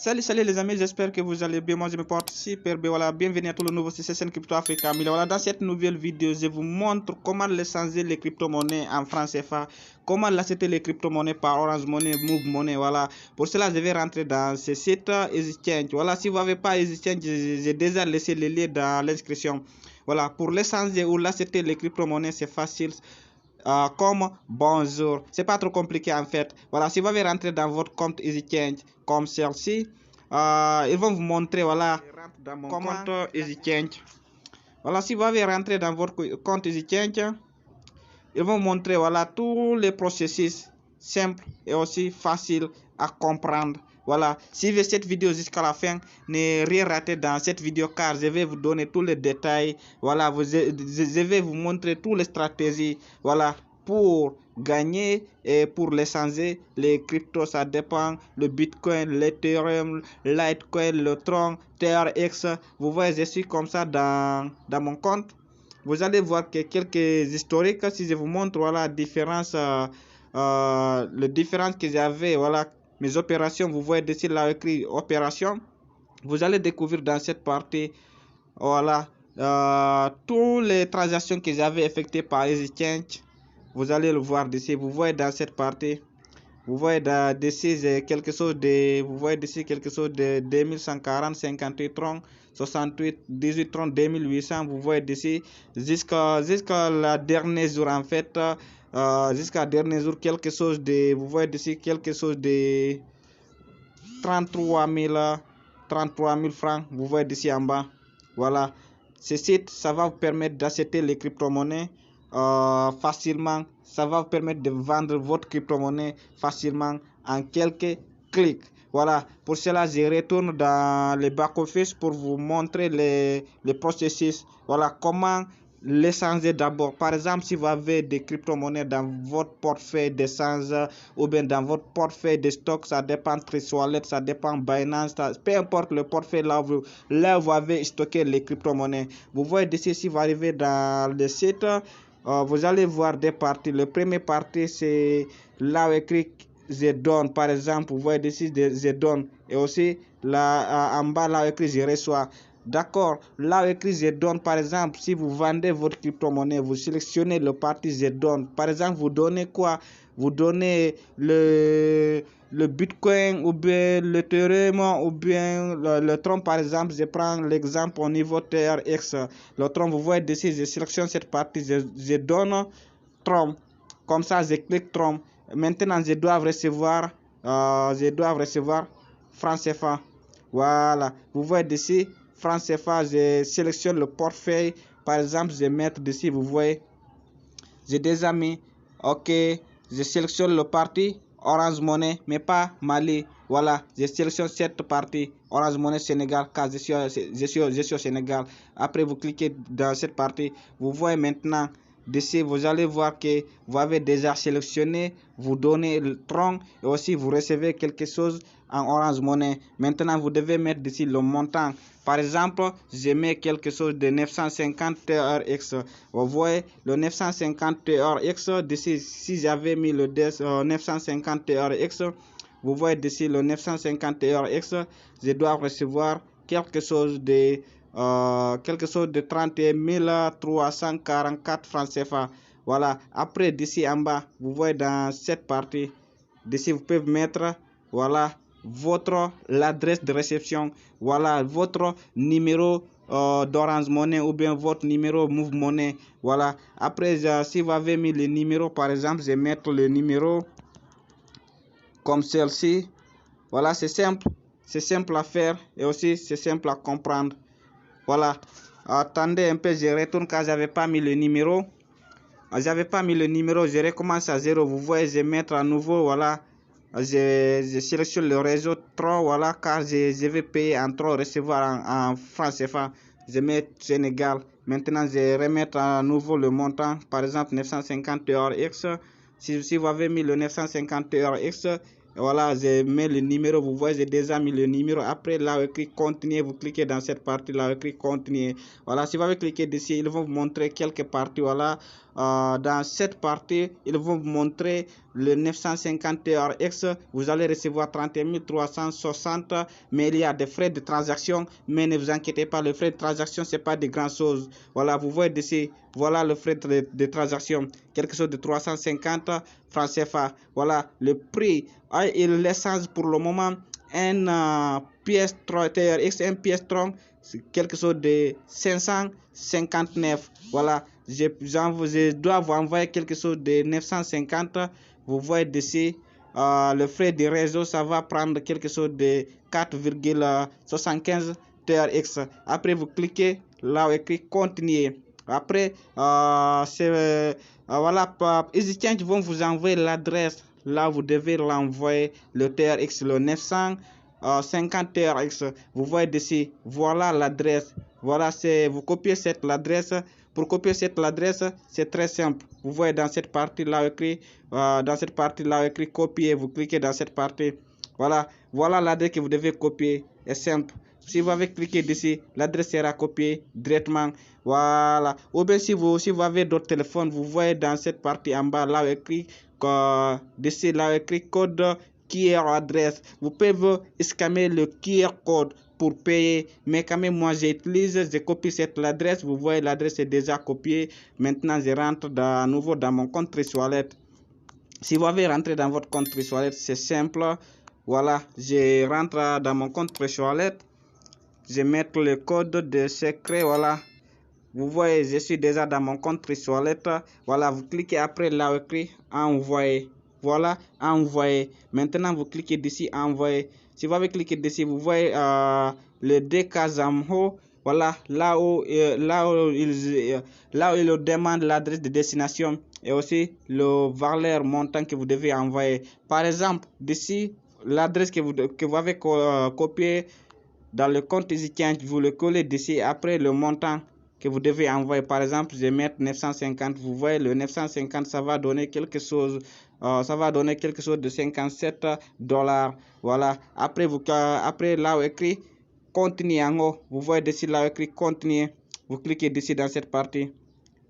Salut les amis, j'espère que vous allez bien. Moi je me porte super bien. Voilà, bienvenue à tout le nouveau sur CCN Crypto Africa. Mais voilà, dans cette nouvelle vidéo, je vous montre comment changer les crypto-monnaies en francs CFA, comment acheter les crypto-monnaies par Orange Money, Move Money. Voilà, pour cela je vais rentrer dans ce site EasyChange. Voilà, si vous n'avez pas EasyChange, j'ai déjà laissé le lien dans l'inscription. Voilà, pour les changer ou acheter les crypto-monnaies, c'est facile. Comme bonjour, c'est pas trop compliqué en fait. Voilà, si vous avez rentré dans votre compte EasyChange comme celle-ci, ils vont vous montrer, voilà, dans mon compte EasyChange. Voilà, si vous avez rentré dans votre compte EasyChange, ils vont vous montrer, voilà, tous les processus simples et aussi faciles à comprendre. Voilà, suivez cette vidéo jusqu'à la fin, ne rien rater dans cette vidéo car je vais vous donner tous les détails. Voilà, je vais vous montrer toutes les stratégies, voilà, pour gagner et pour les changer. Les cryptos, ça dépend, le Bitcoin, l'Ethereum, Litecoin, le Tron, TRX. Vous voyez, je suis comme ça dans mon compte. Vous allez voir que quelques historiques, si je vous montre, voilà, différence, le différence que j'avais, voilà, mes opérations, vous voyez dessus là écrit opération. Vous allez découvrir dans cette partie, voilà, toutes les transactions que j'avais effectuées par EasyChange. Vous allez le voir d'ici. Vous voyez dans cette partie, vous voyez d'ici quelque chose de, vous voyez d'ici quelque chose de 2140, 58 troncs, 68, 18 troncs, 2800. Vous voyez d'ici jusqu'à la dernière jour en fait. Jusqu'à dernier jour quelque chose de, vous voyez d'ici quelque chose de 33 000 francs. Vous voyez d'ici en bas. Voilà, ce site, ça va vous permettre d'acheter les crypto-monnaies facilement. Ça va vous permettre de vendre votre crypto-monnaie facilement en quelques clics. Voilà, pour cela je retourne dans le back-office pour vous montrer les processus. Voilà, comment les changer d'abord. Par exemple, si vous avez des crypto-monnaies dans votre portefeuille d'échange ou bien dans votre portefeuille de stock, ça dépend Trade Wallet, ça dépend Binance, peu importe le portefeuille là vous avez stocké les crypto-monnaies. Vous voyez ici, si vous arrivez dans le site, vous allez voir des parties. Le premier partie, c'est là où écrit je donne. Par exemple, vous voyez ici je donne. Et aussi là en bas là où écrit je reçois. D'accord, là où écrit je donne, par exemple, si vous vendez votre crypto-monnaie, vous sélectionnez le parti je donne. Par exemple, vous donnez quoi? Vous donnez le Bitcoin ou bien l'Ethereum ou bien le Tron. Par exemple, je prends l'exemple au niveau TRX. Le Tron, vous voyez ici, je sélectionne cette partie, je donne Tron. Comme ça, je clique Tron. Maintenant, je dois recevoir francs CFA. Voilà, vous voyez ici, francs CFA, je sélectionne le portefeuille. Par exemple, je vais mettre ici, vous voyez, j'ai déjà mis, ok, je sélectionne le parti Orange Money, mais pas Mali. Voilà, je sélectionne cette partie Orange Money Sénégal, car je suis au Sénégal. Après, vous cliquez dans cette partie, vous voyez maintenant. D'ici, vous allez voir que vous avez déjà sélectionné, vous donnez le tronc et aussi vous recevez quelque chose en Orange Money. Maintenant, vous devez mettre d'ici le montant. Par exemple, je mets quelque chose de 950 TRX. Vous voyez, le 950 TRX, d'ici, si j'avais mis le 950 TRX, vous voyez d'ici le 950 TRX, je dois recevoir quelque chose de 31 344 francs CFA. Voilà, après d'ici en bas, vous voyez dans cette partie, d'ici vous pouvez mettre, voilà, l'adresse de réception, voilà, votre numéro d'Orange Money ou bien votre numéro Move Money. Voilà, après si vous avez mis le numéro, par exemple, je vais mettre le numéro comme celle-ci. Voilà, c'est simple à faire et aussi c'est simple à comprendre. Voilà, attendez un peu, je retourne car j'avais pas mis le numéro. Je recommence à 0. Vous voyez, je vais mettre à nouveau, voilà. Je sélectionne le réseau Tron, voilà, car je vais payer en Tron, recevoir en francs CFA. Je mets Sénégal. Maintenant, je vais remettre à nouveau le montant, par exemple 950 TRX. Si vous avez mis le 950 TRX, voilà, je mets le numéro, vous voyez, j'ai déjà mis le numéro. Après, là, écrit continuer, vous cliquez dans cette partie, là, écrit continuer. Voilà, si vous avez cliqué dessus, ils vont vous montrer quelques parties, voilà. dans cette partie, ils vont vous montrer le 950 TRX. Vous allez recevoir 31 360, mais il y a des frais de transaction. Mais ne vous inquiétez pas, le frais de transaction, c'est pas de grandes choses. Voilà, vous voyez ici, voilà le frais de transaction, quelque chose de 350 francs CFA. Voilà le prix et l'essence pour le moment. Un pièce TRX, un pièce tronc, quelque chose de 559. Voilà, je dois vous envoyer quelque chose de 950. Vous voyez ici, le frais de réseau, ça va prendre quelque chose de 4,75 TRX. Après, vous cliquez là où écrit continuer. Après, voilà, EasyChange vont vous envoyer l'adresse. Là, vous devez l'envoyer, le TRX, le 950 TRX. Vous voyez ici, voilà l'adresse. Voilà, vous copiez cette adresse. Pour copier cette adresse, c'est très simple. Vous voyez dans cette partie là écrit, copier. Vous cliquez dans cette partie. Voilà, voilà l'adresse que vous devez copier. C'est simple. Si vous avez cliqué dessus, l'adresse sera copiée directement. Voilà. Ou bien si vous avez d'autres téléphones, vous voyez dans cette partie en bas là écrit dessus là écrit code QR adresse. Vous pouvez scanner le QR code pour payer, mais quand même moi je copie cette adresse. Vous voyez l'adresse est déjà copiée. Maintenant je rentre à nouveau dans mon compte TreeSwallet. Si vous avez rentré dans votre compte TreeSwallet, c'est simple. Voilà, je rentre dans mon compte TreeSwallet. Je mets le code de secret. Voilà, vous voyez, je suis déjà dans mon compte TreeSwallet. Voilà, vous cliquez après là écrit envoyer. Voilà, envoyer. Maintenant, vous cliquez d'ici envoyer. Si vous avez cliqué dessus, vous voyez le décas en haut. Voilà, là où il demande l'adresse de destination et aussi le valeur montant que vous devez envoyer. Par exemple, d'ici l'adresse que vous avez copié dans le compte EasyChange, vous le collez d'ici après le montant que vous devez envoyer. Par exemple, je vais mettre 950. Vous voyez, le 950, ça va donner quelque chose. Ça va donner quelque chose de 57 $. Voilà. Après là où écrit continuer en haut, vous voyez dessus là où écrit continuer. Vous cliquez dessus dans cette partie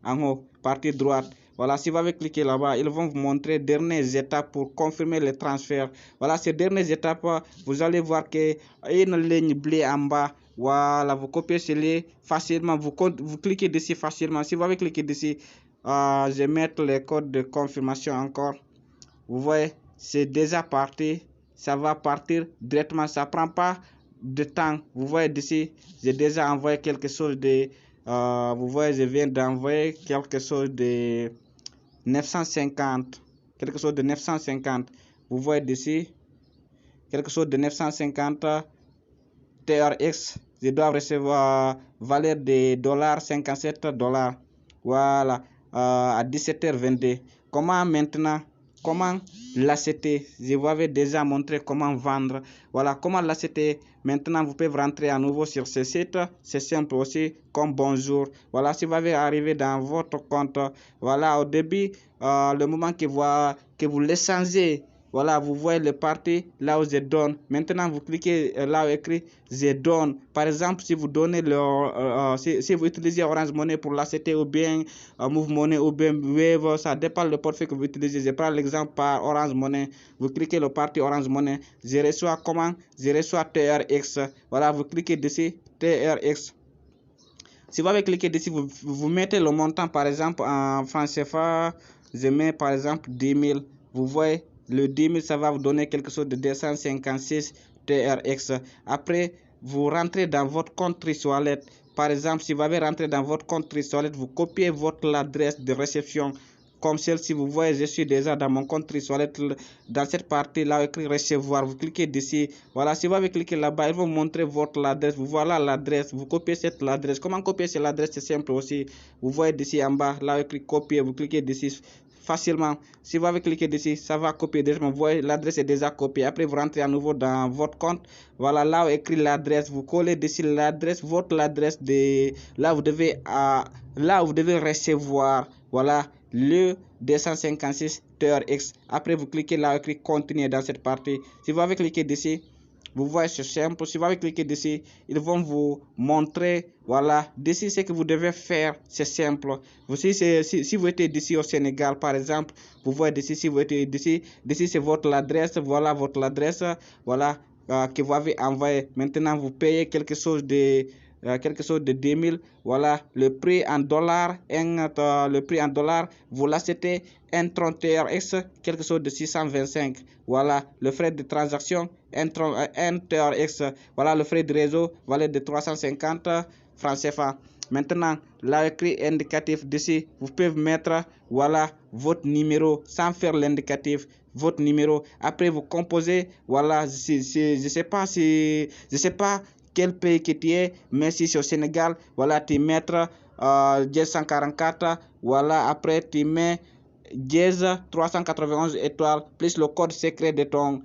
en haut, partie droite. Voilà, si vous avez cliqué là-bas, ils vont vous montrer dernières étapes pour confirmer le transfert. Voilà, ces dernières étapes, vous allez voir qu'il y a une ligne bleue en bas. Voilà, vous copiez cela facilement, vous cliquez dessus facilement. Si vous avez cliqué dessus, je vais mettre le code de confirmation encore. Vous voyez, c'est déjà parti. Ça va partir directement, ça ne prend pas de temps. Vous voyez d'ici, j'ai déjà envoyé quelque chose de... vous voyez, je viens d'envoyer quelque chose de 950. Quelque chose de 950. Vous voyez d'ici, quelque chose de 950 TRX. Je dois recevoir valeur de $57. Voilà, à 17h22. Comment maintenant? Comment l'acheter? Je vous avais déjà montré comment vendre. Voilà, comment l'acheter. Maintenant, vous pouvez rentrer à nouveau sur ce site. C'est simple aussi, comme bonjour. Voilà, si vous avez arrivé dans votre compte, voilà, au début, le moment que vous l'échangez, voilà, vous voyez le parti là où je donne. Maintenant, vous cliquez là où écrit je donne. Par exemple, si vous donnez si vous utilisez Orange Money pour l'acheter ou bien Move Money ou bien Wave, ça dépend le portefeuille que vous utilisez. Je prends l'exemple par Orange Money. Vous cliquez le parti Orange Money. Je reçois comment? Je reçois TRX. Voilà, vous cliquez dessus TRX. Si vous avez cliqué dessus, vous mettez le montant par exemple en francs CFA. Je mets par exemple 10 000. Vous voyez, le 10 000, ça va vous donner quelque chose de 256 TRX. Après, vous rentrez dans votre compte TreeSwallet. Par exemple, si vous avez rentré dans votre compte TreeSwallet, vous copiez votre adresse de réception. Comme celle-ci, vous voyez, je suis déjà dans mon compte TreeSwallet. Dans cette partie là, écrit recevoir, vous cliquez dessus. Voilà, si vous avez cliqué là-bas, ils vont vous montrer votre adresse. Voilà l'adresse, vous copiez cette adresse. Comment copier cette adresse? C'est simple aussi. Vous voyez dessus en bas, là, écrit copier, vous cliquez dessus facilement. Si vous avez cliqué dessus, ça va copier directement. Vous voyez, l'adresse est déjà copiée. Après, vous rentrez à nouveau dans votre compte. Voilà, là où écrit l'adresse, vous collez dessus l'adresse, votre adresse de là où vous devez recevoir. Voilà, le 256 TRX. Après, vous cliquez là où écrit continuer dans cette partie. Si vous avez cliqué dessus, Vous voyez, c'est simple. Si vous avez cliqué dessus, ils vont vous montrer, voilà, d'ici ce que vous devez faire, c'est simple. Si vous êtes d'ici au Sénégal, par exemple, vous voyez d'ici, si vous êtes d'ici c'est votre adresse, voilà votre adresse, voilà, que vous avez envoyé. Maintenant, vous payez quelque chose de 10 000, voilà, le prix en dollars, vous l'achetez un 31X, quelque chose de 625, voilà, le frais de transaction, un 31X, voilà, le frais de réseau, valait de 350 francs CFA. Maintenant, l'écrit indicatif d'ici, vous pouvez mettre, voilà, votre numéro sans faire l'indicatif, votre numéro. Après, vous composez, voilà, je sais pas quel pays que tu es, mais si c'est au Sénégal, voilà, tu mets 144, voilà, après tu mets 391 étoiles, plus le code secret de ton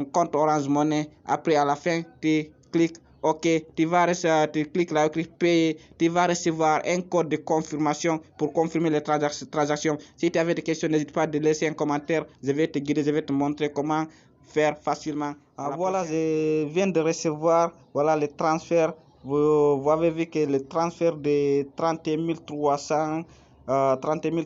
compte Orange Money. Après, à la fin, tu cliques OK, tu cliques là, tu payer, tu vas recevoir un code de confirmation pour confirmer les transactions. Si tu avais des questions, n'hésite pas à laisser un commentaire. Je vais te guider, je vais te montrer comment faire facilement. Voilà, je viens de recevoir, voilà, le transfert. Vous avez vu que le transfert de 30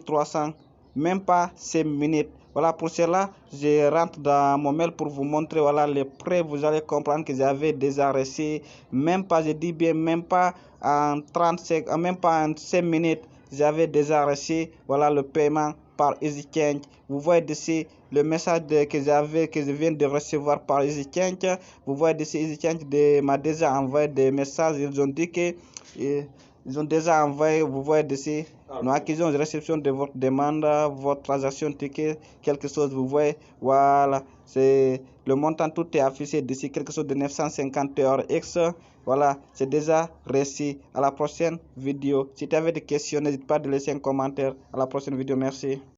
300, même pas 5 minutes. Voilà, pour cela, je rentre dans mon mail pour vous montrer, voilà, les prêts. Vous allez comprendre que j'avais déjà reçu, même pas, je dis bien, même pas en 5 minutes, j'avais déjà reçu, voilà, le paiement par EasyChange. Vous voyez ici le message que je viens de recevoir par EasyChange. Vous voyez ici EasyChange m'a déjà envoyé des messages. Ils ont dit que ils ont déjà envoyé, vous voyez ici, nous acquisons une réception de votre demande, votre transaction ticket, quelque chose, vous voyez, voilà, c'est le montant, tout est affiché d'ici, quelque chose de 950 X, voilà, c'est déjà reçu. À la prochaine vidéo. Si tu avais des questions, n'hésite pas à laisser un commentaire. À la prochaine vidéo, merci.